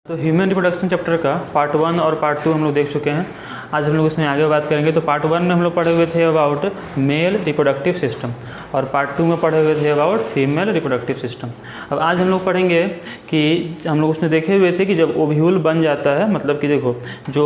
तो human reproduction chapter का part 1 और पार्ट 2 हम लोग देख चुके हैं। आज हम लोग इसमें आगे बात करेंगे। तो पार्ट 1 में हम लोग पढ़े हुए थे अबाउट मेल रिप्रोडक्टिव सिस्टम और पार्ट 2 में पढ़े हुए थे अबाउट फीमेल रिप्रोडक्टिव सिस्टम। अब आज हम लोग पढ़ेंगे कि हम लोग उसमें देखे हुए थे कि जब ओव्यूल बन जाता है, मतलब कि देखो जो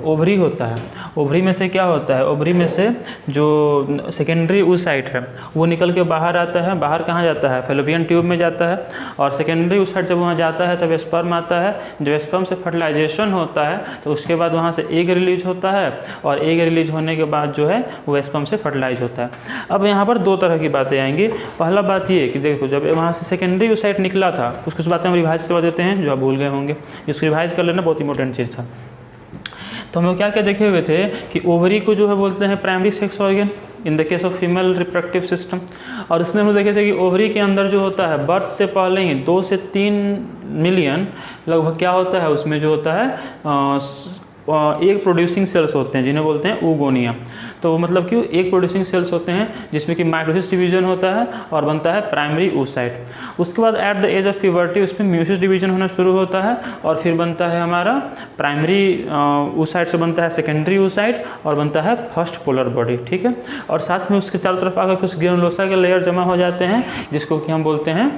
ओवरी होता है, ओवरी में से क्या होता है, ओवरी में से जो सेकेंडरी oocyte है वो निकल के बाहर आता है। बाहर कहाँ जाता है? फैलोपियन ट्यूब में जाता है। और सेकेंडरी oocyte जब वहाँ जाता है तब स्पर्म आता है। जब स्पर्म से फर्टिलाइजेशन होता है तो उसके बाद वहाँ से एग रिलीज होता है और एग रिलीज होने के बाद जो है वो स्पर्म से फर्टिलाइज होता है। अब यहाँ पर दो तरह की बातें आएंगी। पहला बात ये कि देखो जब वहाँ से सेकेंडरी oocyte निकला था, कुछ बातें हम रिवाइज करवा देते हैं जो आप भूल गए होंगे। इसको रिवाइज कर लेना, बहुत इंपॉर्टेंट चीज़ था। तो हम लोग क्या क्या देखे हुए थे कि ओवरी को जो है बोलते हैं primary sex organ in the case of female reproductive system. और इसमें हम लोग देखे थे कि ओवरी के अंदर जो होता है बर्थ से पहले ही 2 से 3 मिलियन लगभग क्या होता है उसमें जो होता है एक प्रोड्यूसिंग सेल्स होते हैं जिन्हें बोलते हैं oogonia। तो मतलब कि एक प्रोड्यूसिंग सेल्स होते हैं जिसमें कि माइटोसिस डिवीजन होता है और बनता है प्राइमरी oocyte। उसके बाद at the age of puberty उसमें म्यूसिस डिवीजन होना शुरू होता है और फिर बनता है हमारा प्राइमरी oocyte से बनता है सेकेंडरी oocyte और बनता है फर्स्ट पोलर बॉडी। ठीक है। और साथ में उसके चारों तरफ आकर कुछ ग्रेनुलोसा के लेयर जमा हो जाते हैं जिसको कि हम बोलते हैं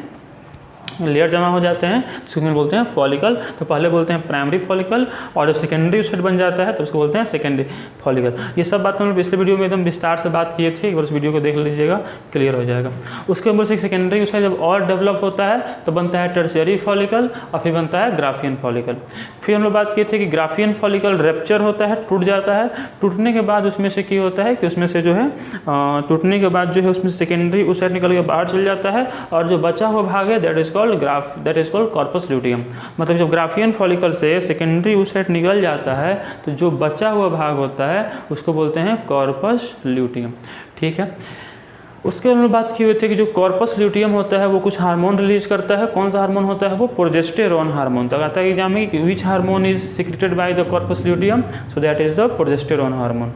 लेयर जमा हो जाते हैं जिसको हम बोलते हैं फॉलिकल। तो पहले बोलते हैं प्राइमरी फॉलिकल और जब सेकेंडरी oocyte बन जाता है तो उसको बोलते हैं सेकेंडरी फॉलिकल। ये सब बात हमने पिछले वीडियो में एकदम विस्तार से बात किए थे, एक बार उस वीडियो को देख लीजिएगा, क्लियर हो जाएगा। उसके ऊपर से सेकेंडरी oocyte जब और डेवलप होता है तो बनता है टर्शियरी फॉलिकल और फिर बनता है ग्राफियन फॉलिकल। फिर हम लोग बात किए थे कि ग्राफियन फॉलिकल रेप्चर होता है, टूट जाता है। टूटने के बाद उसमें से क्या होता है कि उसमें से जो है टूटने के बाद जो है उसमें सेकेंडरी oocyte निकल के बाहर चल जाता है और जो बचा हुआ भाग है that is called corpus luteum. मतलब जब ग्राफियन फॉलिकल से सेकेंडरी oocyte निकल जाता है तो जो बचा हुआ भाग होता है उसको बोलते हैं कॉर्पस ल्यूटियम। ठीक है। उसके हम लोग बात किए हुए थे कि जो कॉर्पस ल्यूटियम होता है वो कुछ हार्मोन रिलीज करता है। कौन सा हार्मोन होता है? वो प्रोजेस्टेरोन हार्मोन। तक आता है एग्जाम में कि which hormone is secreted by the corpus luteum, so that is the progesterone hormone.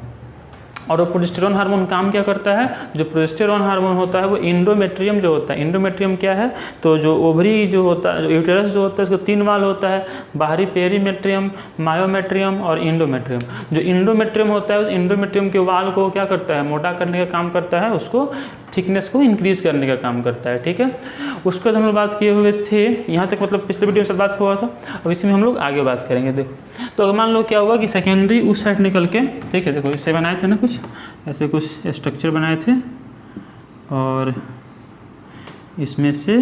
और वो प्रोजेस्टेरोन हार्मोन काम क्या करता है? जो प्रोजेस्टेरोन हार्मोन होता है वो इंडोमेट्रियम जो होता है, इंडोमेट्रियम क्या है? तो जो ओवरी जो होता है, यूटेरस जो होता है उसको 3 वाल होता है, बाहरी पेरीमेट्रियम, मायोमेट्रियम और इंडोमेट्रियम। जो इंडोमेट्रियम होता है उस इंडोमेट्रियम के वाल को क्या करता है? मोटा करने का काम करता है, उसको थिकनेस को इंक्रीज करने का काम करता है। ठीक है। उसके बाद हम लोग बात किए हुए थे यहाँ तक, मतलब पिछले वीडियो में सब बात हुआ था। अब इसमें हम लोग आगे बात करेंगे। देखो तो मान लो क्या हुआ कि सेकेंडरी oocyte निकल के, ठीक है, देखो इससे बनाए थे ना, कुछ ऐसे कुछ स्ट्रक्चर बनाए थे और इसमें से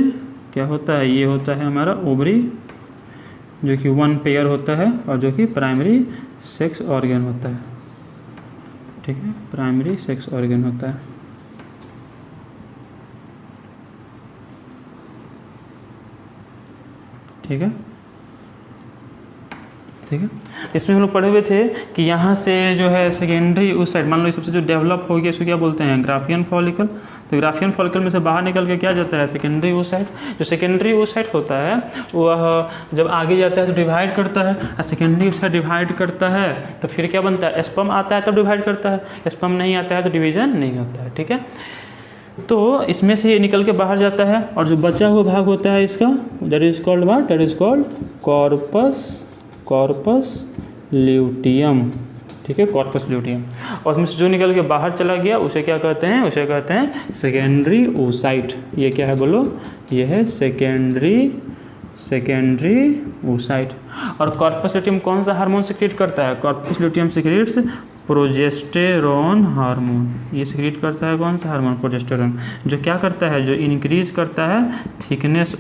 क्या होता है, ये होता है हमारा ओवरी जो कि 1 पेयर होता है और जो कि प्राइमरी सेक्स ऑर्गन होता है। ठीक है, प्राइमरी सेक्स ऑर्गन होता है। ठीक है। ठीक है। इसमें हम लोग पढ़े हुए थे कि यहाँ से जो है सेकेंडरी oocyte, मान लो सबसे जो डेवलप हो गया इसको क्या बोलते हैं? Graafian follicle. तो ग्राफियन फॉलिकल में से बाहर निकल के क्या जाता है? Secondary oocyte। जो सेकेंडरी oocyte होता है वह जब आगे जाता है तो डिवाइड करता है, और सेकेंडरी oocyte डिवाइड करता है तो फिर क्या बनता है? स्पर्म आता है तब डिवाइड करता है, स्पर्म नहीं आता है तो डिवीजन नहीं होता है। ठीक है। तो इसमें से ये निकल के बाहर जाता है और जो बचा हुआ भाग होता है इसका that is called what? That is called corpus luteum. ठीक है, कॉर्पस ल्यूटियम। और उसमें से जो निकल के बाहर चला गया उसे क्या कहते हैं? उसे कहते हैं सेकेंडरी oocyte। ये क्या है बोलो? ये है सेकेंडरी oocyte। और कॉर्पस ल्यूटियम कौन सा हार्मोन सिक्रेट करता है? Corpus luteum secretes progesterone hormone. ये सिक्रेट करता है कौन सा हार्मोन? प्रोजेस्टेरोन। जो क्या करता है? जो इंक्रीज करता है थिकनेस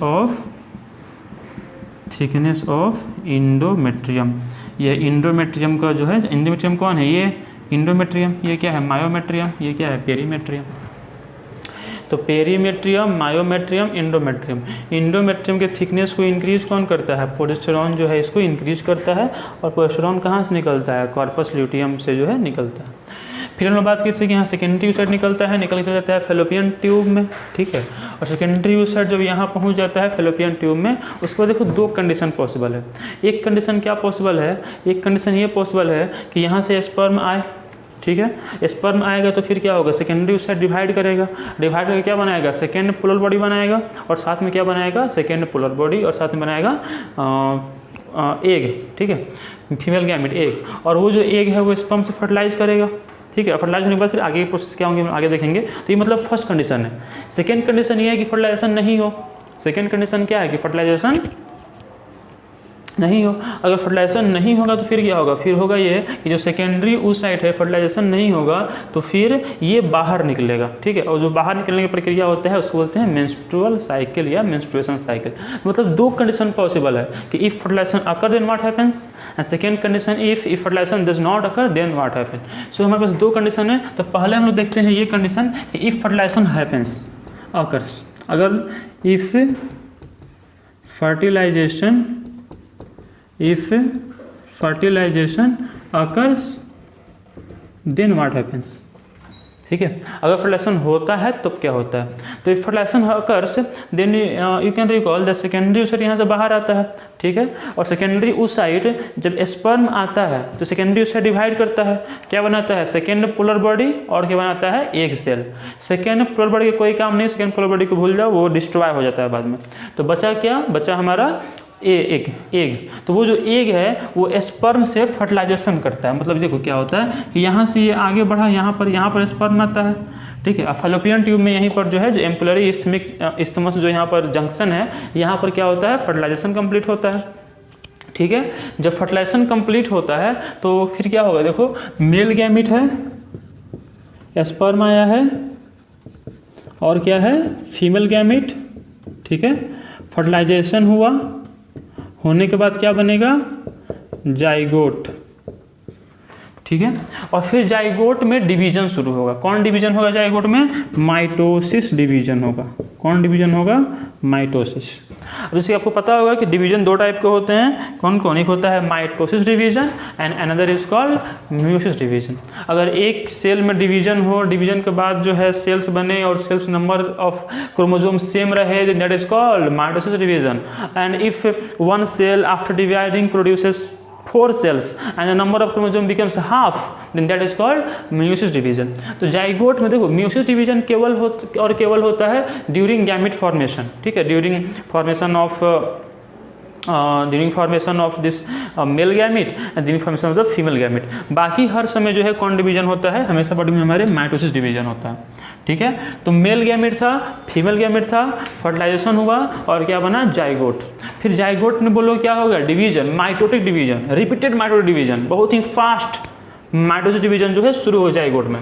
ऑफ इंडोमेट्रियम। ये इंडोमेट्रियम का जो है, इंडोमेट्रियम कौन है? ये इंडोमेट्रियम। ये क्या है? मायोमेट्रियम। ये क्या है? पेरीमेट्रियम। तो पेरीमेट्रियम, मायोमेट्रियम, इंडोमेट्रियम। इंडोमेट्रियम के थिकनेस को इंक्रीज कौन करता है? प्रोजेस्टेरोन जो है इसको इंक्रीज करता है। और प्रोजेस्टेरोन कहाँ से निकलता है? कॉर्पस ल्यूटियम से जो है निकलता है। फिर हम लोग बात की थी कि यहाँ सेकेंडरी oocyte निकलता है, निकल के जाता है फैलोपियन ट्यूब में। ठीक है। और सेकेंडरी oocyte जब यहाँ पहुँच जाता है फैलोपियन ट्यूब में, उसके बाद देखो 2 कंडीशन पॉसिबल है। एक कंडीशन क्या पॉसिबल है? एक कंडीशन ये पॉसिबल है कि यहाँ से स्पर्म आए, ठीक है। स्पर्म आएगा तो फिर क्या होगा? सेकेंडरी oocyte डिवाइड करेगा, डिवाइड करके क्या बनाएगा? सेकेंड पोलर बॉडी बनाएगा और साथ में क्या बनाएगा? सेकेंड पोलर बॉडी और साथ में बनाएगा एग, ठीक है, फीमेल गैमिट एग, और वो जो एग है वो स्पर्म से फर्टिलाइज करेगा, ठीक है। फर्टिलाइज होने के बाद फिर आगे की प्रोसेस क्या होंगे हम आगे देखेंगे। तो ये मतलब फर्स्ट कंडीशन है। सेकेंड कंडीशन ये है कि फर्टिलाइजेशन नहीं हो। सेकेंड कंडीशन क्या है कि फर्टिलाइजेशन नहीं हो। अगर फर्टिलाइजेशन नहीं होगा तो फिर क्या होगा, फिर होगा ये कि जो सेकेंडरी उस साइट है फर्टिलाइजेशन नहीं होगा तो फिर ये बाहर निकलेगा, ठीक है। और जो बाहर निकलने की प्रक्रिया होता है उसको बोलते हैं मेंस्ट्रुअल साइकिल या मेंस्ट्रुएशन साइकिल। मतलब दो कंडीशन पॉसिबल है कि if fertilization occur then what happens, and second condition if fertilisation does not occur then what happens. So हमारे पास दो कंडीशन है। तो पहले हम लोग देखते हैं ये कंडीशन कि इफ फर्टिलाइजेशन हैपेंस अकर्स, अगर if fertilization occurs then what happens, ठीक है। अगर फर्टिलाइजेशन होता है तब क्या होता है, तो if fertilisation occurs then you can recall the secondary oocyte यहाँ से बाहर आता है, ठीक है। और सेकेंडरी ओसाइट जब स्पर्म आता है तो सेकेंडरी ओसाइट डिवाइड करता है, क्या बनाता है, सेकेंड पोलर बॉडी, और क्या बनाता है, egg cell. Second polar body का कोई काम नहीं, सेकेंड पोलर बॉडी को भूल जाओ, वो डिस्ट्रॉय हो जाता है बाद में। तो बचा क्या, बचा हमारा एग। तो वो जो एग है वो स्पर्म से फर्टिलाइजेशन करता है। मतलब देखो क्या होता है कि यहाँ से ये आगे बढ़ा, यहाँ पर स्पर्म आता है, ठीक है। फैलोपियन ट्यूब में यहीं पर जो है जो एम्पुलरी इस्थमस जो यहाँ पर जंक्शन है, यहाँ पर क्या होता है, फर्टिलाइजेशन कंप्लीट होता है, ठीक है। जब फर्टिलाइजेशन कंप्लीट होता है तो फिर क्या होगा, देखो मेल गैमिट है, स्पर्म आया है, और क्या है, फीमेल गैमिट, ठीक है। फर्टिलाइजेशन हुआ, होने के बाद क्या बनेगा, जाइगोट, ठीक है। और फिर जाइगोट में डिवीजन शुरू होगा। कौन डिवीजन होगा जाइगोट में, माइटोसिस डिवीजन होगा। कौन डिवीजन होगा, माइटोसिस। अब जैसे आपको पता होगा कि डिवीजन दो टाइप के होते हैं, कौन कौन, एक होता है mitosis division and another is called meiosis division. अगर एक सेल में डिवीजन हो, डिवीजन के बाद जो है सेल्स बने और cells number of chromosome same रहे, that is called mitosis division. And if one cell after dividing produces 4 cells and the number of chromosome becomes half, then that is called meiosis division। तो zygote में देखो meiosis division केवल होता है during gamete formation, ठीक है, during formation of this male gamete and during formation of the female gamete. बाकी हर समय जो है कौन डिवीजन होता है, हमेशा बॉडी में हमारे माइटोसिस डिवीजन होता है, ठीक है। तो मेल गैमिट था, फीमेल गैमिट था, फर्टिलाइजेशन हुआ और क्या बना, जाइगोट। फिर जाइगोट में बोलो क्या होगा, division, mitotic division, repeated mitotic division, बहुत ही फास्ट माइटोसिस डिवीजन जो है शुरू हो जाइगोट में,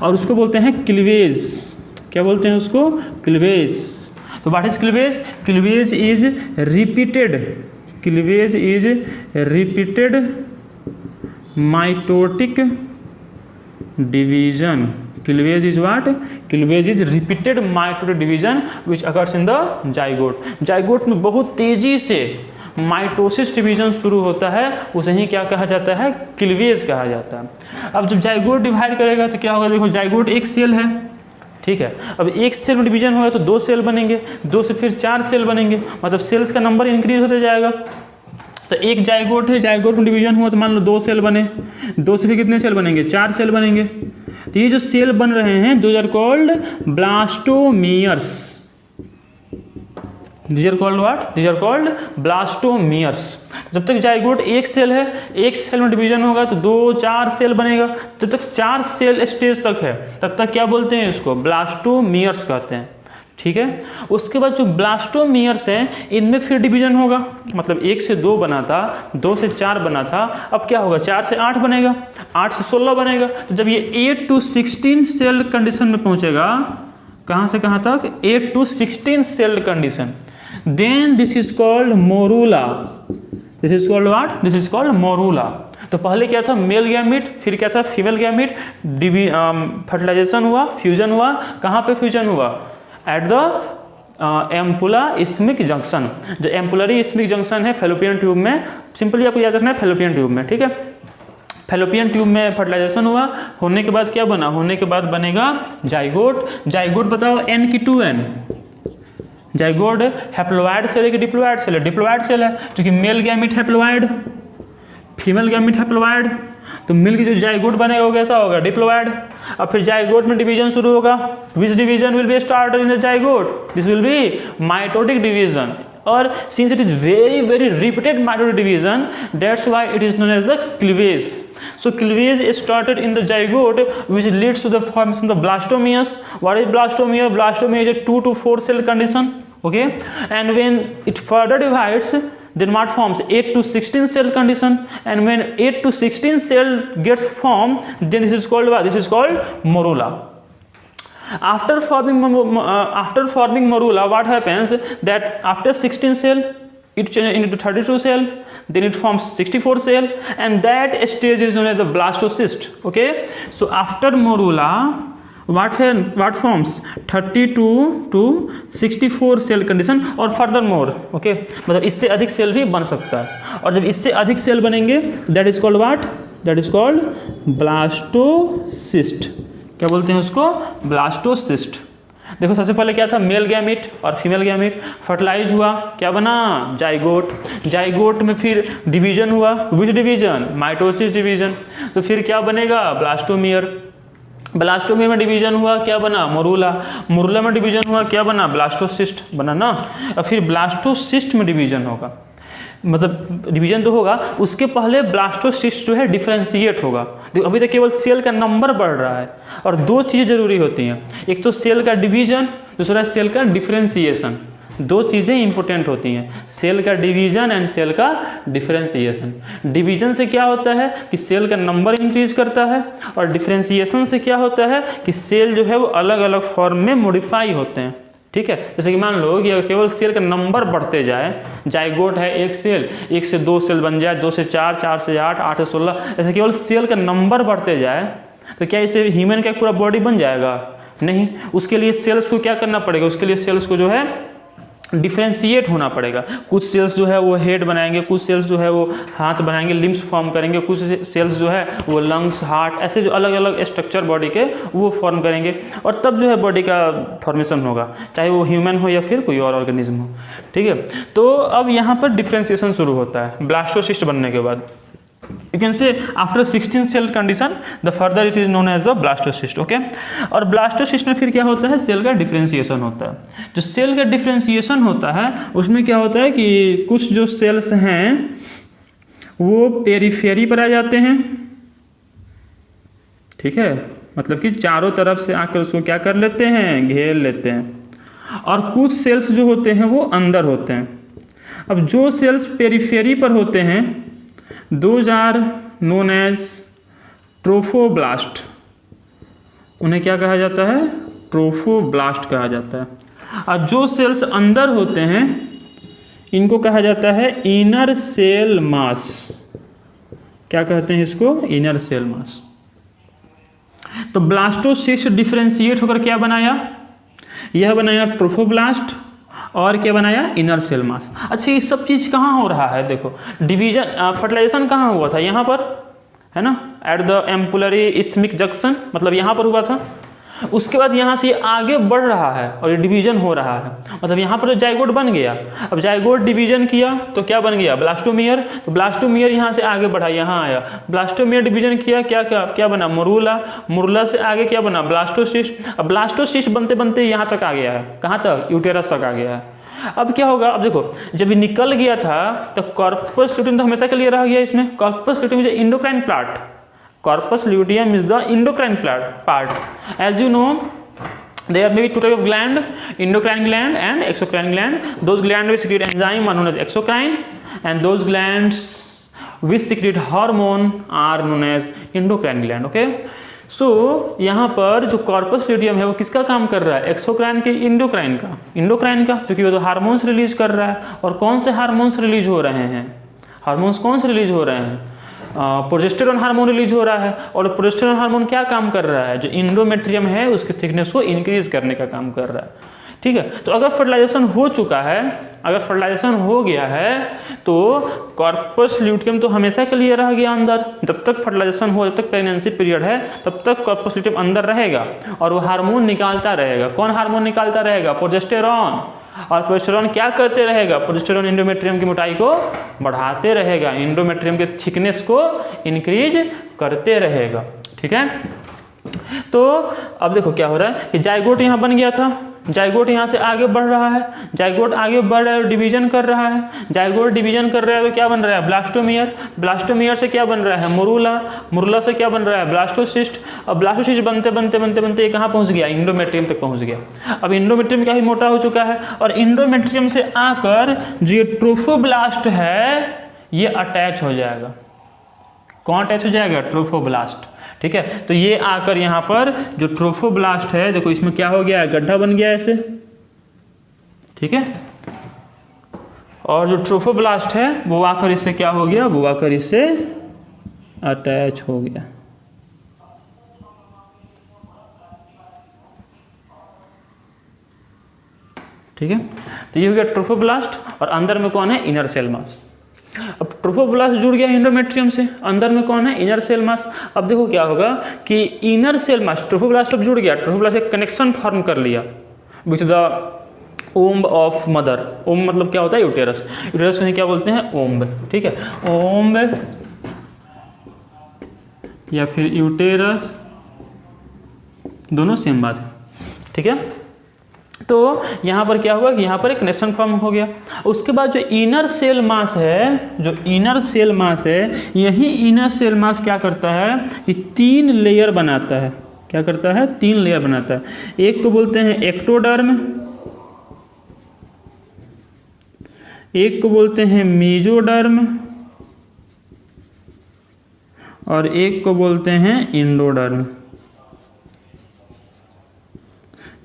और उसको बोलते हैं क्लीवेज। क्या बोलते हैं उसको, क्लीवेज। तो what is cleavage, cleavage is repeated mitotic division. Cleavage is what? Cleavage is repeated mitotic division which occurs in the zygote। zygote में बहुत तेजी से माइटोसिस डिवीजन शुरू होता है, उसे ही क्या कहा जाता है, क्लीवेज कहा जाता है। अब जब जाइगोट डिवाइड करेगा तो क्या होगा, देखो जाइगोट एक सेल है, ठीक है। अब एक सेल में डिवीजन होगा तो 2 सेल बनेंगे, 2 से फिर 4 सेल बनेंगे, मतलब सेल्स का नंबर इंक्रीज होता जाएगा। तो एक जाइगोट है, जाइगोट में डिवीजन हुआ तो मान लो 2 सेल बने, 2 से फिर कितने सेल बनेंगे, 4 सेल बनेंगे। तो ये जो सेल बन रहे हैं दो are called blastomeres. These are called what, these are called blastomeres. जब तक जाइगोट एक सेल है, एक सेल में डिवीजन होगा तो 2-4 सेल बनेगा। जब तक 4 सेल स्टेज तक है तब तक क्या बोलते हैं, इसको ब्लास्टोमियर्स कहते हैं, ठीक है। उसके बाद जो ब्लास्टोमियर्स हैं इनमें फिर डिवीजन होगा, मतलब 1 से 2 बना था, 2 से 4 बना था, अब क्या होगा, 4 से 8 बनेगा, 8 से 16 बनेगा। तो जब ये 8 to 16 सेल कंडीशन में पहुंचेगा, कहाँ से कहाँ तक, 8 to 16 cell condition, then this is called morula. This is called what, this is called morula. तो पहले क्या था, मेल गैमिट, फिर क्या था, फीमेल गैमिट, फर्टिलाइजेशन हुआ, फ्यूजन हुआ। कहाँ पे फ्यूजन हुआ, at the ampulla isthmic junction. जो एम्पुलरी इस्थमिक जंक्शन है फैलोपियन ट्यूब में, सिंपली आपको याद रखना है फैलोपियन ट्यूब में, ठीक है। फैलोपियन ट्यूब में फर्टिलाइजेशन हुआ, होने के बाद क्या बना, होने के बाद बनेगा जाइगोट। जाइगोट बताओ N की 2N। जाइगोट हैप्लोइड सेल है कि डिप्लोइड सेल है, डिप्लोइड सेल है, क्योंकि male gamete haploid, female gamete haploid. तो मिल के जो जाइगोट बनेगा वो कैसा होगा, डिप्लोइड। अब फिर जाइगोट में डिवीजन शुरू होगा, which division will be started in the zygote, this will be mitotic division. और since it is very repeated mitotic division, that's why it is known as the cleavage. So cleavage is started in the zygote, which leads to the formation of the blastomeres. What is blastomere? Blastomere is a 2 to 4 cell condition, okay, and when it further divides, then what forms 8 to 16 cell condition, and when 8 to 16 cell gets formed, then this is called what? This is called morula. After forming morula, what happens that after 16 cell it changes into 32 cell, then it forms 64 cell, and that stage is known as the blastocyst, okay. So after morula what forms 32 to 64 cell condition और further more, okay, मतलब इससे अधिक cell भी बन सकता है, और जब इससे अधिक सेल बनेंगे that is called what? That is called blastocyst. क्या बोलते हैं उसको? ब्लास्टोसिस्ट। देखो सबसे पहले क्या था? मेल गैमिट और फीमेल गैमिट फर्टिलाइज हुआ, क्या बना? जाइगोट। जाइगोट में फिर डिवीजन हुआ, विच डिवीजन? Mitosis division. तो फिर क्या बनेगा? ब्लास्टोमियर। ब्लास्टोमियर में डिवीजन हुआ, क्या बना? मोरूला। मोरूला में डिवीजन हुआ, क्या बना? ब्लास्टोसिस्ट बना ना। और फिर ब्लास्टोसिस्ट में डिवीजन होगा, मतलब डिवीजन तो होगा, उसके पहले ब्लास्टोसिस्ट जो है डिफरेंशिएट होगा। देखो अभी तक केवल सेल का नंबर बढ़ रहा है, और दो चीज़ें जरूरी होती हैं, एक तो सेल का डिवीजन, दूसरा सेल का डिफरेंशिएशन। दो चीज़ें इंपॉर्टेंट होती हैं, सेल का डिवीजन एंड सेल का डिफरेंशिएशन। डिवीजन से क्या होता है कि सेल का नंबर इंक्रीज करता है, और डिफरेंशिएशन से क्या होता है कि सेल जो है वो अलग अलग फॉर्म में मॉडिफाई होते हैं, ठीक है। जैसे कि मान लो कि अगर केवल सेल का नंबर बढ़ते जाए, जाइगोट है एक सेल, 1 से 2 सेल बन जाए, 2 से 4, 4 से 8, 8 से 16, ऐसे केवल सेल का नंबर बढ़ते जाए, तो क्या इसे ह्यूमन का एक पूरा बॉडी बन जाएगा? नहीं। उसके लिए सेल्स को क्या करना पड़ेगा? उसके लिए सेल्स को जो है डिफ्रेंशिएट होना पड़ेगा। कुछ सेल्स जो है वो हेड बनाएंगे, कुछ सेल्स जो है वो हाथ बनाएंगे, लिम्स फॉर्म करेंगे, कुछ सेल्स जो है वो लंग्स, हार्ट, ऐसे जो अलग अलग स्ट्रक्चर बॉडी के वो फॉर्म करेंगे, और तब जो है बॉडी का फॉर्मेशन होगा, चाहे वो ह्यूमन हो या फिर कोई और ऑर्गेनिज्म हो, ठीक है। तो अब यहाँ पर डिफ्रेंशिएशन शुरू होता है ब्लास्टोसिस्ट बनने के बाद। You can say after 16 cell condition, the further it is known as the blastocyst, okay? और blastocyst में फिर क्या होता है? सेल का डिफरेंशिएशन होता है। जो सेल का डिफरेंशिएशन होता है उसमें क्या होता है कि कुछ जो सेल्स हैं वो पेरीफेरी पर आ जाते हैं, ठीक है, मतलब कि चारों तरफ से आकर उसको क्या कर लेते हैं? घेर लेते हैं। और कुछ सेल्स जो होते हैं वो अंदर होते हैं। अब जो सेल्स पेरीफेरी पर होते हैं those are known as trophoblast. उन्हें क्या कहा जाता है? ट्रोफोब्लास्ट कहा जाता है। और जो सेल्स अंदर होते हैं इनको कहा जाता है इनर सेल मास। क्या कहते हैं इसको? Inner cell mass. तो ब्लास्टोसिस्ट डिफरेंशिएट होकर क्या बनाया? यह बनाया ट्रोफोब्लास्ट, और क्या बनाया? Inner cell mass. अच्छा, ये सब चीज़ कहाँ हो रहा है? देखो डिवीजन, फर्टिलाइजेशन कहाँ हुआ था? यहाँ पर है ना, at the ampullary isthmic junction, मतलब यहाँ पर हुआ था। उसके बाद यहाँ से आगे बढ़ रहा है और ये डिवीजन हो रहा है, मतलब यहाँ पर जाइगोट बन गया। अब जाइगोट डिवीजन किया तो क्या बन गया? ब्लास्टोमियर। तो ब्लास्टोमियर यहाँ से आगे बढ़ा, यहाँ आया। ब्लास्टोमियर डिवीजन किया, क्या क्या क्या बना? मोरूला। मोरूला से आगे क्या बना? ब्लास्टोसिस्ट। अब ब्लास्टोसिस्ट बनते बनते यहाँ तक आ गया है। कहाँ तक? यूटेरस तक आ गया है। अब क्या होगा? अब देखो जब ये निकल गया था तो कॉर्पस ल्यूटियम तो हमेशा के लिए रह गया इसमें। Corpus luteum is endocrine part. Corpus luteum is the endocrine part. As you know, there may be two types of gland, endocrine gland and exocrine gland. Those glands which secrete enzyme are known as exocrine, and those glands which secrete hormone are known as endocrine gland. Okay? So यहाँ पर जो corpus luteum है वो किसका काम कर रहा है? एक्सोक्राइन के इंडोक्राइन का। इंडोक्राइन का जो कि वो तो हार्मोन्स रिलीज कर रहा है। और कौन से हार्मोन्स रिलीज हो रहे हैं? हार्मोन्स कौन से रिलीज हो रहे हैं? प्रोजेस्टेरॉन हार्मोन रिलीज हो रहा है। और प्रोजेस्टेरॉन हार्मोन क्या काम कर रहा है? जो इंडोमेट्रियम है उसके थिकनेस को इंक्रीज करने का काम कर रहा है, ठीक है। तो अगर फर्टिलाइजेशन हो चुका है, अगर फर्टिलाइजेशन हो गया है तो कॉर्पस ल्यूटियम तो हमेशा के लिए रह गया अंदर। जब तक फर्टिलाइजेशन हो, जब तक प्रेगनेंसी पीरियड है, तब तक कॉर्पस ल्यूटियम अंदर रहेगा और वो हार्मोन निकालता रहेगा। कौन हार्मोन निकालता रहेगा? प्रोजेस्टेरॉन। और प्रोजेस्टेरॉन क्या करते रहेगा? प्रोजेस्टेरॉन इंडोमेट्रियम की मोटाई को बढ़ाते रहेगा, इंडोमेट्रियम के थिकनेस को इंक्रीज करते रहेगा, ठीक है। तो अब देखो क्या हो रहा है कि जाइगोट यहाँ बन गया था, जाइगोट यहाँ से आगे बढ़ रहा है, जाइगोट आगे बढ़ रहा है और डिवीजन कर रहा है, जाइगोट डिवीजन कर रहा है तो क्या बन रहा है, ब्लास्टोमियर, ब्लास्टोमियर से क्या बन रहा है, मोरूला, मोरूला से क्या बन रहा है, ब्लास्टोसिस्ट, और ब्लास्टोसिस्ट बनते बनते बनते बनते ये कहाँ पहुँच गया, इंडोमेट्रियम तक पहुँच गया। अब इंडोमेट्रियम काफ़ी मोटा हो चुका है और इंडोमेट्रियम से आकर जो ये ट्रोफोब्लास्ट है ये अटैच हो जाएगा। कौन अटैच हो जाएगा, ट्रोफोब्लास्ट। ठीक है, तो ये आकर यहाँ पर जो ट्रोफोब्लास्ट है, देखो इसमें क्या हो गया है, गड्ढा बन गया ऐसे। ठीक है, और जो ट्रोफोब्लास्ट है वो आकर इससे क्या हो गया, वो आकर इससे अटैच हो गया। ठीक है, तो ये हो गया ट्रोफोब्लास्ट और अंदर में कौन है, इनर सेल मास। अब ट्रोफोब्लास्ट जुड़ गया इंडोमेट्रियम से, अंदर में कौन है, इनर सेल मास। अब देखो क्या होगा कि इनर सेल मास, ट्रोफोब्लास्ट सब जुड़ गया, ट्रोफोब्लास्ट एक कनेक्शन फॉर्म कर लिया विथ द ओम्ब ऑफ मदर। ओम्ब मतलब क्या होता है, यूटेरस, यूटेरस में क्या बोलते हैं, ओम्ब। ठीक है, ओम्ब या फिर यूटेरस दोनों सेम बात है। ठीक है, तो यहाँ पर क्या हुआ कि यहाँ पर एक कनेक्शन फॉर्म हो गया। उसके बाद जो इनर सेल मास है, जो इनर सेल मास है, यही इनर सेल मास क्या करता है कि 3 लेयर बनाता है। क्या करता है, 3 लेयर बनाता है। एक को बोलते हैं एक्टोडर्म, एक को बोलते हैं मेसोडर्म और एक को बोलते हैं इंडोडर्म।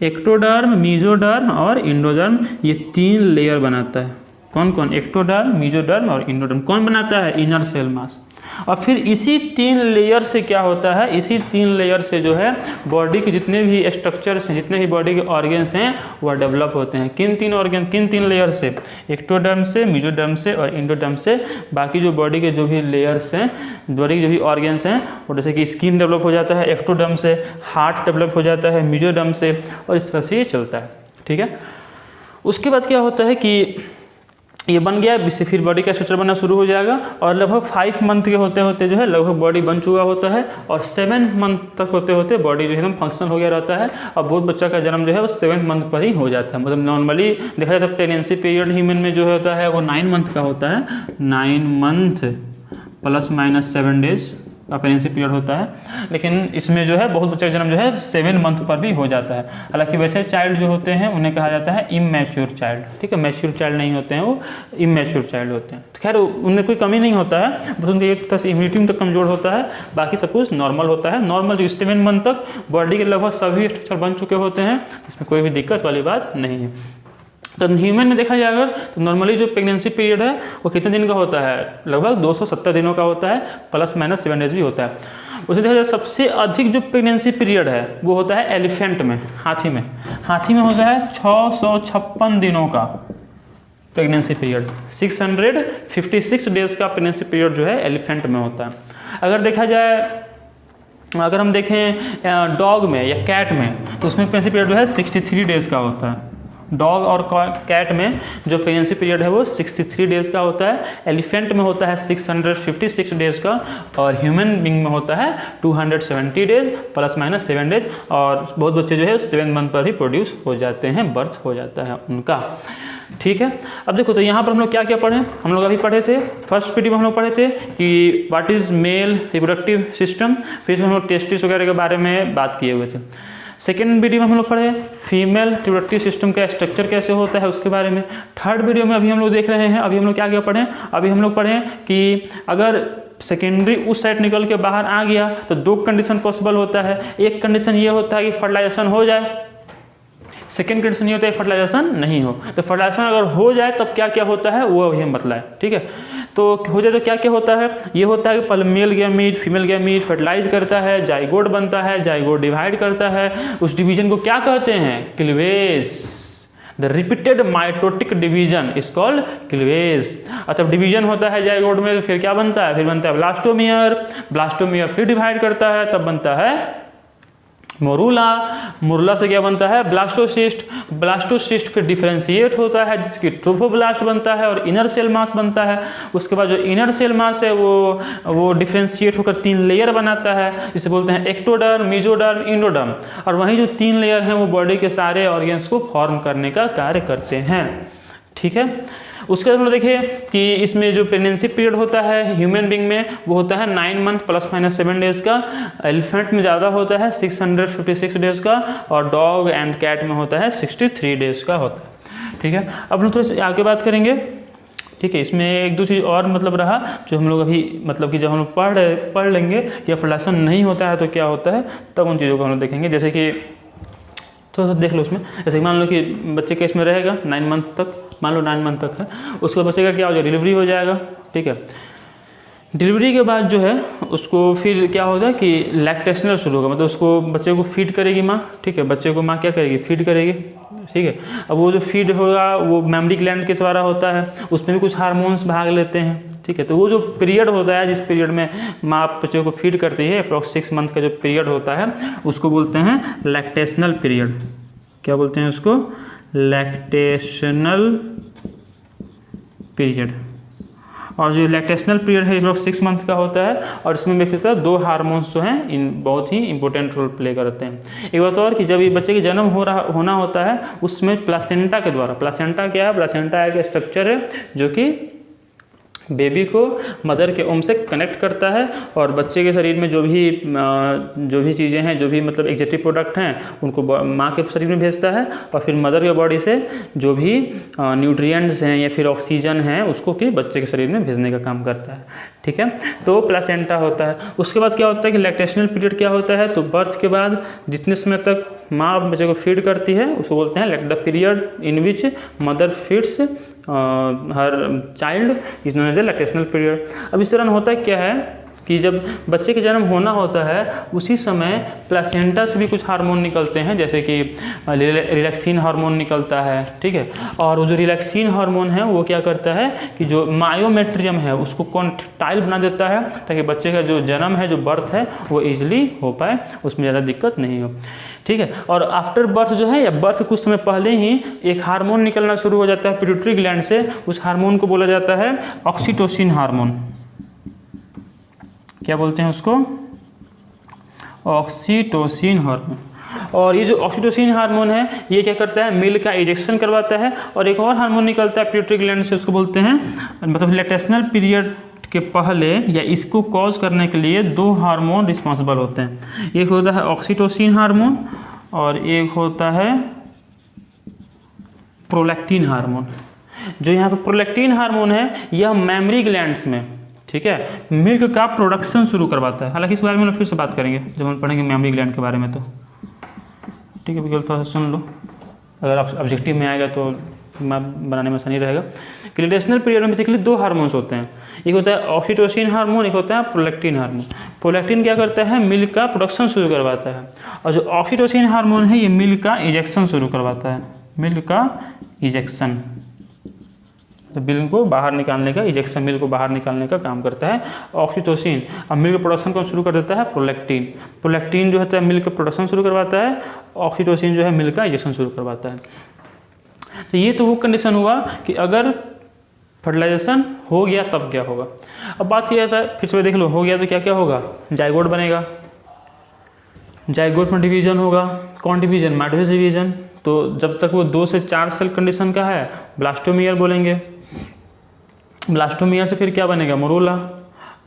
एक्टोडर्म, मेसोडर्म और इंडोडर्म, ये 3 लेयर बनाता है। कौन कौन, एक्टोडर्म, मेसोडर्म और इंडोडर्म। कौन बनाता है, इनर सेल मास। और फिर इसी 3 लेयर से क्या होता है, इसी 3 लेयर से जो है बॉडी के जितने भी स्ट्रक्चर्स हैं, जितने भी बॉडी के ऑर्गन्स हैं वह डेवलप होते हैं। किन 3 ऑर्गन, किन 3 लेयर से, एक्टोडर्म से, मेसोडर्म से और इंडोडर्म से। बाकी जो बॉडी के जो भी लेयर्स हैं, बॉडी के जो भी ऑर्गन्स हैं, वो जैसे कि स्किन डेवलप हो जाता है एक्टोडर्म से, हार्ट डेवलप हो जाता है मेसोडर्म से, और इस तरह से ये चलता है। ठीक है, उसके बाद क्या होता है कि ये बन गया, इससे फिर बॉडी का स्ट्रक्चर बनना शुरू हो जाएगा और लगभग 5 मंथ के होते होते जो है लगभग बॉडी बन चुका होता है और 7 मंथ तक होते होते बॉडी जो है एकदम फंक्शनल हो गया रहता है। और बहुत बच्चा का जन्म जो है वो 7 मंथ पर ही हो जाता है। मतलब नॉर्मली देखा जाए तो प्रेगनेंसी पीरियड ह्यूमन में जो होता है वो 9 मंथ का होता है, 9 मंथ ± 7 डेज का प्रेगनेंसी पीरियड होता है। लेकिन इसमें जो है बहुत बच्चे का जन्म जो है 7 मंथ पर भी हो जाता है। हालांकि वैसे चाइल्ड जो होते हैं उन्हें कहा जाता है इमैच्योर चाइल्ड। ठीक है, मैच्योर चाइल्ड नहीं होते हैं, वो इमैच्योर चाइल्ड होते हैं। तो खैर उनमें कोई कमी नहीं होता है, बस उनके एक तरह से इम्यूनिटी तक कमजोर होता है, बाकी सब कुछ नॉर्मल होता है। नॉर्मल जो 7 मंथ तक बॉडी के लगभग सभी स्ट्रक्चर बन चुके होते हैं, इसमें कोई भी दिक्कत वाली बात नहीं है। तो ह्यूमन में देखा जाए अगर तो नॉर्मली जो प्रेगनेंसी पीरियड है वो कितने दिन का होता है, लगभग 270 दिनों का होता है, ± 7 डेज भी होता है। उसे देखा जाए सबसे अधिक जो प्रेगनेंसी पीरियड है वो होता है एलिफेंट में, हाथी में। हाथी में होता है 656 दिनों का प्रेगनेंसी पीरियड, 656 डेज का प्रेगनेंसी पीरियड जो है एलिफेंट में होता है। अगर देखा जाए, अगर हम देखें डॉग में या कैट में तो उसमें प्रेगनेंसी पीरियड जो है 63 डेज का होता है। डॉग और कैट में जो प्रेगनेंसी पीरियड है वो 63 डेज का होता है। एलिफेंट में होता है 656 डेज का और ह्यूमन बीइंग में होता है 270 डेज ± 7 डेज। और बहुत बच्चे जो है 7 मंथ पर ही प्रोड्यूस हो जाते हैं, बर्थ हो जाता है उनका। ठीक है, अब देखो तो यहाँ पर हम लोग क्या क्या पढ़े, हम लोग अभी पढ़े थे फर्स्ट वीडियो में हम लोग पढ़े थे कि what is male reproductive system, फिर हम लोग टेस्टिस वगैरह के बारे में बात किए हुए थे। सेकेंड वीडियो में हम लोग पढ़े फीमेल रिप्रोडक्टिव सिस्टम का स्ट्रक्चर कैसे होता है उसके बारे में। थर्ड वीडियो में अभी हम लोग देख रहे हैं, अभी हम लोग क्या क्या पढ़ें, अभी हम लोग पढ़ें कि अगर सेकेंडरी उस साइड निकल के बाहर आ गया तो 2 कंडीशन पॉसिबल होता है। एक कंडीशन ये होता है कि फर्टिलाइजेशन हो जाए, सेकेंड कंडीशन ये होता है फर्टिलाइजेशन नहीं हो। तो फर्टिलाइजेशन अगर हो जाए तब क्या क्या होता है वो अभी हम बतलाएं। ठीक है, तो हो जाए तो क्या क्या होता है, ये होता है कि पहले male gamete female gamete fertilise करता है, जाइगोट बनता है, जाइगोट डिवाइड करता है, उस डिवीजन को क्या कहते हैं, cleavage. The repeated mitotic division is called cleavage. और तब डिवीजन होता है जाइगोट में तो फिर क्या बनता है, फिर बनता है ब्लास्टोमियर, ब्लास्टोमियर फिर डिवाइड करता है तब बनता है मोरूला से क्या बनता है, ब्लास्टोसिस्ट। ब्लास्टोसिस्ट फिर डिफ्रेंशिएट होता है जिसकी ट्रोफोब्लास्ट बनता है और इनर सेल मास बनता है। उसके बाद जो इनर सेल मास है वो डिफ्रेंशिएट होकर 3 लेयर बनाता है, जिसे बोलते हैं एक्टोडर्म, मेसोडर्म, एंडोडर्म। और वहीं जो 3 लेयर हैं वो बॉडी के सारे ऑर्गन्स को फॉर्म करने का कार्य करते हैं। ठीक है, उसके बाद हम लोग देखिए कि इसमें जो प्रेगनेंसी पीरियड होता है ह्यूमन बींग में वो होता है 9 मंथ ±7 डेज का। एलिफेंट में ज़्यादा होता है 656 डेज का, और डॉग एंड कैट में होता है 63 डेज का होता है। ठीक है, अब हम थोड़ी आगे बात करेंगे। ठीक है, इसमें एक दो चीज़ और मतलब रहा जो हम लोग अभी मतलब कि जब हम लोग पढ़ लेंगे या प्रोडक्शन नहीं होता है तो क्या होता है, तब उन चीज़ों को हम लोग देखेंगे। जैसे कि थोड़ा सा देख लो उसमें, जैसे मान लो कि बच्चे के इसमें रहेगा 9 मंथ तक, मान लो 9 मंथ तक है, उसके बाद बच्चे का क्या हो जाएगा, डिलीवरी हो जाएगा। ठीक है, डिलीवरी के बाद जो है उसको फिर क्या हो जाए कि लैक्टेशनल शुरू होगा, मतलब उसको बच्चे को फीड करेगी माँ। ठीक है, बच्चे को माँ क्या करेगी, फीड करेगी। ठीक है, अब वो जो फीड होगा वो मेमरी ग्लैंड के द्वारा होता है, उसमें भी कुछ हार्मोन्स भाग लेते हैं। ठीक है, तो वो जो पीरियड होता है जिस पीरियड में माँ बच्चे को फीड करती है, अप्रॉक्स 6 मंथ का जो पीरियड होता है उसको बोलते हैं लैक्टेशनल पीरियड। क्या बोलते हैं उसको, लैक्टेशनल पीरियड। और जो लैक्टेशनल पीरियड है लगभग 6 मंथ का होता है, और इसमें मुख्यतः 2 हार्मोन्स जो हैं इन बहुत ही इंपॉर्टेंट रोल प्ले करते हैं। एक बात और कि जब ये बच्चे के जन्म होना होता है उसमें प्लासेंटा के द्वारा, प्लासेंटा क्या है, प्लासेंटा एक स्ट्रक्चर है जो कि बेबी को मदर के ओम से कनेक्ट करता है, और बच्चे के शरीर में जो भी चीज़ें हैं, जो भी मतलब एग्जेक्टिव प्रोडक्ट हैं उनको माँ के शरीर में भेजता है, और फिर मदर के बॉडी से जो भी न्यूट्रिएंट्स हैं या फिर ऑक्सीजन है उसको कि बच्चे के शरीर में भेजने का काम करता है। ठीक है, तो प्लासेंटा होता है। उसके बाद क्या होता है कि लैक्टेशनल पीरियड क्या होता है, तो बर्थ के बाद जितने समय तक माँ बच्चे को फीड करती है उसको बोलते हैं the period in which mother feeds her child is known as a lactational period. अब इस दौरान होता क्या है कि जब बच्चे के जन्म होना होता है उसी समय प्लासेंटा से भी कुछ हार्मोन निकलते हैं, जैसे कि रिलैक्सिन हार्मोन निकलता है। ठीक है, और वो जो रिलैक्सिन हार्मोन है वो क्या करता है कि जो मायोमेट्रियम है उसको कॉन्ट्रैक्टाइल बना देता है, ताकि बच्चे का जो जन्म है, जो बर्थ है वो ईजिली हो पाए, उसमें ज़्यादा दिक्कत नहीं हो। ठीक है, और आफ्टर बर्थ जो है या बर्थ से कुछ समय पहले ही एक हार्मोन निकलना शुरू हो जाता है पिट्यूटरी ग्लैंड से। उस हार्मोन को बोला जाता है ऑक्सीटोसिन हार्मोन। क्या बोलते हैं उसको, ऑक्सीटोसिन हार्मोन। और ये जो ऑक्सीटोसिन हार्मोन है ये क्या करता है, मिल्क का इजेक्शन करवाता है। और एक और हार्मोन निकलता है पिट्यूटरी ग्लैंड से, उसको बोलते हैं मतलब लैक्टेशनल पीरियड के पहले या इसको कॉज करने के लिए 2 हार्मोन रिस्पॉन्सिबल होते हैं। एक होता है ऑक्सीटोसिन हार्मोन और एक होता है प्रोलैक्टिन हार्मोन। जो यहाँ पर प्रोलैक्टिन हार्मोन है यह मेमरी ग्लैंड्स में, ठीक है, मिल्क का प्रोडक्शन शुरू करवाता है। हालांकि इस बारे में हम फिर से बात करेंगे जब हम पढ़ेंगे मेमरी ग्लैंड के बारे में। तो ठीक है, बिल्कुल थोड़ा सा सुन लो, अगर आप ऑब्जेक्टिव में आएगा तो मैप बनाने में आसानी रहेगा। लैक्टेशनल पीरियड में बेसिकली 2 हार्मोन्स होते हैं, एक होता है ऑक्सीटोसिन हार्मोन, एक होता है प्रोलैक्टिन हार्मोन। प्रोलैक्टिन क्या करता है, मिल्क का प्रोडक्शन शुरू करवाता है, और जो ऑक्सीटोसिन हार्मोन है ये मिल्क का इजेक्शन शुरू करवाता है, मिल्क का इजेक्शन। तो मिल्क को बाहर निकालने का, इजेक्शन मिल्क को बाहर निकालने का काम करता है ऑक्सीटोसिन। और मिल्क प्रोडक्शन को शुरू कर देता है प्रोलैक्टिन। प्रोलैक्टिन जो होता है मिल्क प्रोडक्शन शुरू करवाता है, ऑक्सीटोसिन जो है मिल्क का इजेक्शन शुरू करवाता है। तो ये तो वो कंडीशन हुआ कि अगर फर्टिलाइजेशन हो गया तब क्या होगा। अब बात ये है, फिर से देख लो, हो गया तो क्या क्या होगा, जाइगोट बनेगा, जाइगोट में डिवीजन होगा। कौन डिवीजन, माइटोसिस डिवीजन। तो जब तक वो 2 से 4 सेल कंडीशन का है ब्लास्टोमियर बोलेंगे। ब्लास्टोमियर से फिर क्या बनेगा, मोरूला।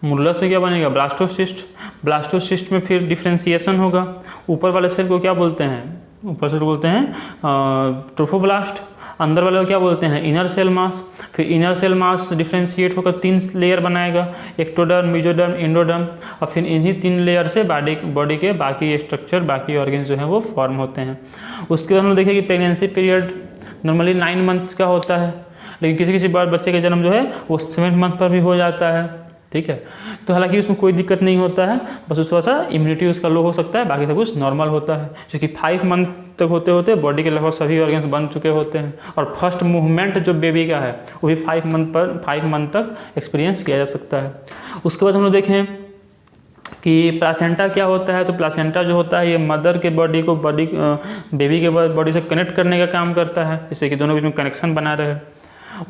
मोरूला से क्या बनेगा, ब्लास्टोसिस्ट। ब्लास्टोसिस्ट में फिर डिफ्रेंसिएशन होगा। ऊपर वाले सेल को क्या बोलते हैं, ऊपर सेल बोलते हैं ट्रोफोब्लास्ट। अंदर वाले को क्या बोलते हैं, इनर सेल मास। फिर इनर सेल मास डिफ्रेंशिएट होकर 3 लेयर बनाएगा, एक्टोडर्म, मेसोडर्म, एंडोडर्म। और फिर इन्हीं 3 लेयर से बॉडी के बाकी स्ट्रक्चर, बाकी ऑर्गन्स जो हैं वो फॉर्म होते हैं। उसके बाद हम देखें कि प्रेगनेंसी पीरियड नॉर्मली 9 मंथ का होता है, लेकिन किसी किसी बार बच्चे का जन्म जो है वो 7 मंथ पर भी हो जाता है। ठीक है, तो हालांकि उसमें कोई दिक्कत नहीं होता है, बस उसका सा इम्यूनिटी उसका लो हो सकता है, बाकी सब कुछ नॉर्मल होता है। क्योंकि 5 मंथ तक होते होते बॉडी के लगभग सभी ऑर्गन्स बन चुके होते हैं, और फर्स्ट मूवमेंट जो बेबी का है वो भी 5 मंथ तक एक्सपीरियंस किया जा सकता है। उसके बाद हम लोग देखें कि प्लासेंटा क्या होता है। तो प्लासेंटा जो होता है ये मदर के बॉडी को बेबी के बॉडी से कनेक्ट करने का काम करता है, जिससे कि दोनों बीच में कनेक्शन बना रहे।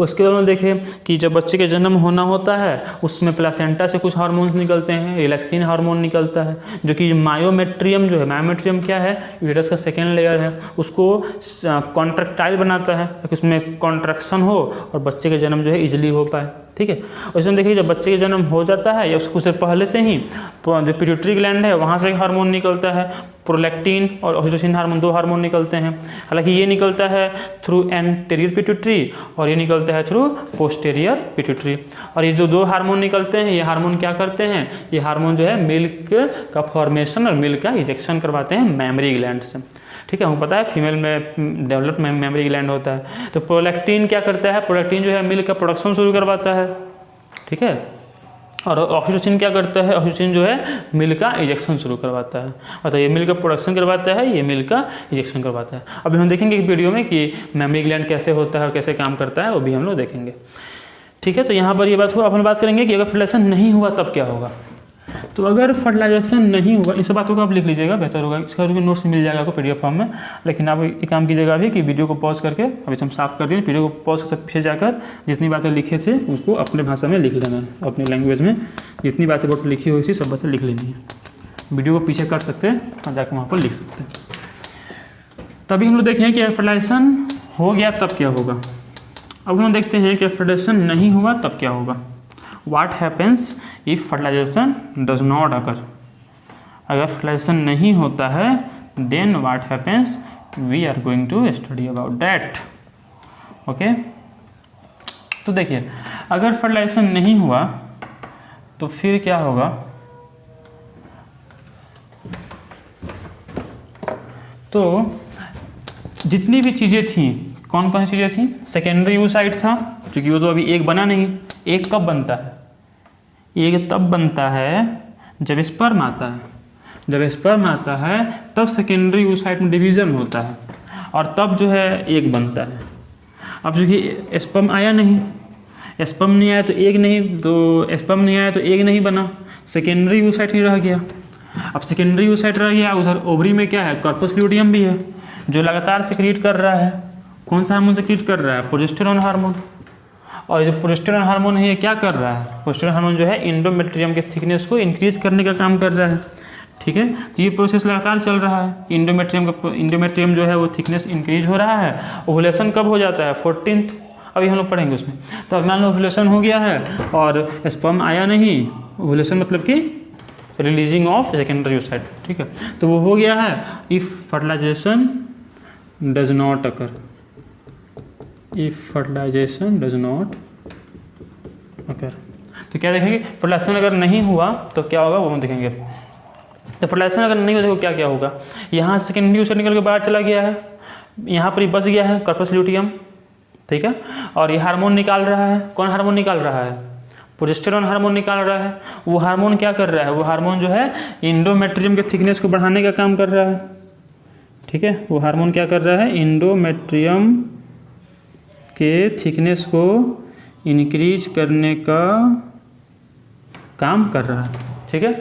उसके बाद में देखें कि जब बच्चे के जन्म होना होता है उसमें प्लासेंटा से कुछ हार्मोन्स निकलते हैं, रिलैक्सिन हार्मोन निकलता है, जो कि मायोमेट्रियम जो है, मायोमेट्रियम क्या है, यूटेरस का सेकेंड लेयर है, उसको कॉन्ट्रैक्टाइल बनाता है ताकि उसमें कॉन्ट्रैक्शन हो और बच्चे का जन्म जो है इजीली हो पाए। ठीक है, और इसमें देखिए जब बच्चे का जन्म हो जाता है या उससे पहले से ही जो पिट्यूटरी ग्लैंड है वहाँ से हार्मोन निकलता है, प्रोलैक्टिन और ऑक्सीटोसिन हार्मोन, 2 हार्मोन निकलते हैं। हालांकि ये निकलता है थ्रू एंटीरियर पिट्यूटरी और ये निकलता है थ्रू पोस्टीरियर पिट्यूटरी। और ये जो 2 हार्मोन निकलते हैं, ये हार्मोन क्या करते हैं, ये हार्मोन जो है मिल्क का फॉर्मेशन और मिल्क का इजेक्शन करवाते हैं मेमरी ग्लैंड से। ठीक है, हमको पता है फीमेल में डेवलप मेमरी ग्लैंड होता है। तो प्रोलैक्टिन क्या करता है, प्रोलैक्टिन जो है मिल्क का प्रोडक्शन शुरू करवाता है। ठीक है, और ऑक्सीटोसिन क्या करता है, ऑक्सीटोसिन जो है मिल्क का इंजेक्शन शुरू करवाता है, मतलब ये मिल्क का प्रोडक्शन करवाता है, ये मिल्क का इंजेक्शन करवाता है। अभी हम देखेंगे एक वीडियो में कि मेमरी ग्लैंड कैसे होता है और कैसे काम करता है, वो भी हम लोग देखेंगे। ठीक है, तो यहाँ पर ये बात हुआ। अपन बात करेंगे कि अगर फर्टिलाइजेशन नहीं हुआ तब क्या होगा। तो अगर फर्टिलाइजेशन नहीं हुआ, इन सब बातों को आप लिख लीजिएगा, बेहतर होगा। इसका नोट्स मिल जाएगा आपको पीडीएफ फॉर्म में, लेकिन आप एक काम कीजिएगा अभी कि वीडियो को पॉज करके, अभी हम साफ कर दिए, वीडियो को पॉज कर पीछे जाकर जितनी बातें लिखे थे उसको अपने भाषा में लिख लेना है, अपनी लैंग्वेज में जितनी बातें बोर्ड पर लिखी हुई थी सब बातें लिख लेनी है। वीडियो को पीछे कर सकते हैं और जाकर वहाँ पर लिख सकते हैं। तभी हम लोग देखें कि फर्टिलाइजेशन हो गया तब क्या होगा। अब हम देखते हैं कि फर्टिलाइजेशन नहीं हुआ तब क्या होगा। What happens if fertilization does not occur? अगर फर्टिलाइजेशन नहीं होता है then what happens? We are going to study about that. Okay, तो देखिए अगर फर्टिलाइजेशन नहीं हुआ तो फिर क्या होगा। तो जितनी भी चीज़ें थी, कौन कौन सी चीज़ें थी, सेकेंडरी oocyte था, क्योंकि वो तो अभी एक बना नहीं। एक कब बनता है, एक तब बनता है जब स्पर्म आता है। जब स्पर्म आता है तब सेकेंडरी oocyte में डिवीज़न होता है और तब जो है एक बनता है। अब चूँकि स्पर्म आया नहीं, स्पर्म नहीं आया तो एक नहीं, तो स्पर्म नहीं आया तो एक नहीं बना, सेकेंडरी oocyte ही रह गया। अब सेकेंडरी oocyte रह गया, उधर ओवरी में क्या है, कॉर्पस ल्यूटियम भी है जो लगातार सिक्रीट कर रहा है। कौन सा हार्मोन सिक्रीट कर रहा है, प्रोजेस्टेरोन हार्मोन। और जो प्रोजेस्टेरोन हार्मोन है ये क्या कर रहा है, प्रोजेस्टेरोन हार्मोन जो है इंडोमेट्रियम के थिकनेस को इंक्रीज करने का काम कर रहा है। ठीक है, तो ये प्रोसेस लगातार चल रहा है। इंडोमेट्रियम जो है वो थिकनेस इंक्रीज हो रहा है। ओवुलेशन कब हो जाता है, 14th, अभी हम लोग पढ़ेंगे उसमें। तो अब मान लो ओवुलेशन हो गया है और स्पर्म आया नहीं, ओवुलेशन मतलब कि रिलीजिंग ऑफ सेकेंडरी oocyte। ठीक है, तो वो हो गया है। If fertilisation does not occur, if fertilisation does not occur, तो क्या देखेंगे, फर्टिलाइजेशन अगर नहीं हुआ तो क्या होगा वो हम देखेंगे। तो फर्टिलाइजेशन अगर नहीं होता तो क्या क्या होगा, यहाँ सेकेंडरी oocyte निकल के बाहर चला गया है, यहाँ पर ही बस गया है कॉर्पस ल्यूटियम। ठीक है, और ये हार्मोन निकाल रहा है। कौन हार्मोन निकाल रहा है, प्रोजेस्टेरोन हार्मोन निकाल रहा है। वो हार्मोन क्या कर रहा है, वो हार्मोन जो है इंडोमेट्रियम के थिकनेस को बढ़ाने का काम कर रहा है। ठीक है, वो हार्मोन क्या कर रहा है, इंडोमेट्रियम के थिकनेस को इंक्रीज करने का काम कर रहा है। ठीक है,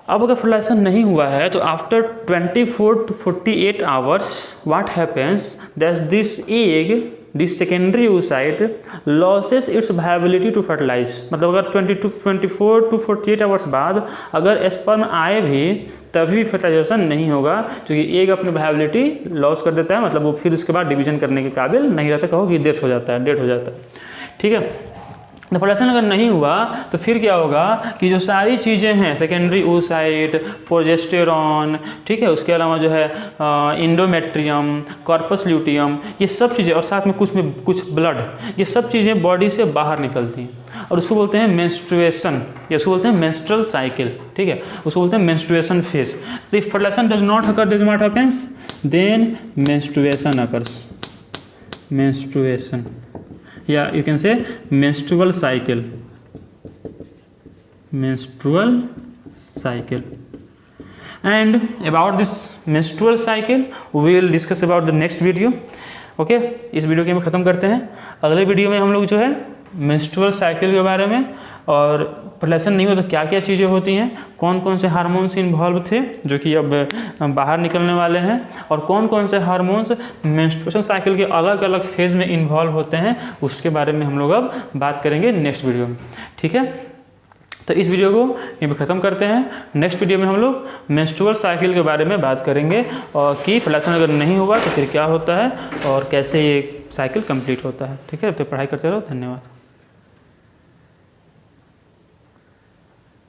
अब अगर फर्टिलाइजेशन नहीं हुआ है तो after 24 to 48 hours what happens that this egg, this secondary oocyte loses its viability to fertilise. मतलब अगर 24 to 48 आवर्स बाद अगर स्पर्म आए भी तभी फर्टिलाइजेशन नहीं होगा, क्योंकि एग अपनी वायबिलिटी लॉस कर देता है, मतलब वो फिर उसके बाद डिवीजन करने के काबिल नहीं रहता, कहो कि डेथ हो जाता है। ठीक है, तो फर्टिलाइजेशन अगर नहीं हुआ तो फिर क्या होगा कि जो सारी चीज़ें हैं, सेकेंडरी oocyte, प्रोजेस्टेरॉन, ठीक है, उसके अलावा जो है इंडोमेट्रियम, कॉर्पस ल्यूटियम, ये सब चीज़ें और साथ में कुछ ब्लड, ये सब चीज़ें बॉडी से बाहर निकलती हैं और उसको बोलते हैं मेंस्ट्रुएशन, या उसको बोलते हैं मेंस्ट्रुअल साइकिल। ठीक है, उसको बोलते हैं मेंस्ट्रुएशन फेज। तो if fertilisation does not occur then what happens, then menstruation occurs, menstruation, या you can say menstrual cycle, and about this menstrual cycle we will discuss about the next video. Okay, इस video के हम ख़त्म करते हैं। अगले video में हम लोग जो है मेंस्ट्रुअल साइकिल के बारे में, और प्रोलैक्शन नहीं हो तो क्या क्या चीज़ें होती हैं, कौन कौन से हार्मोन्स इन्वॉल्व थे जो कि अब बाहर निकलने वाले हैं, और कौन कौन से हार्मोन्स मेंस्ट्रुएशन साइकिल के अलग अलग फेज़ में इन्वॉल्व होते हैं, उसके बारे में हम लोग अब बात करेंगे नेक्स्ट वीडियो में। ठीक है, तो इस वीडियो को यहीं पे ख़त्म करते हैं। नेक्स्ट वीडियो में हम लोग मेंस्ट्रुअल साइकिल के बारे में बात करेंगे, और कि प्रोलैक्शन अगर नहीं हुआ तो फिर क्या होता है और कैसे ये साइकिल कंप्लीट होता है। ठीक है, तो पढ़ाई करते रहो। धन्यवाद।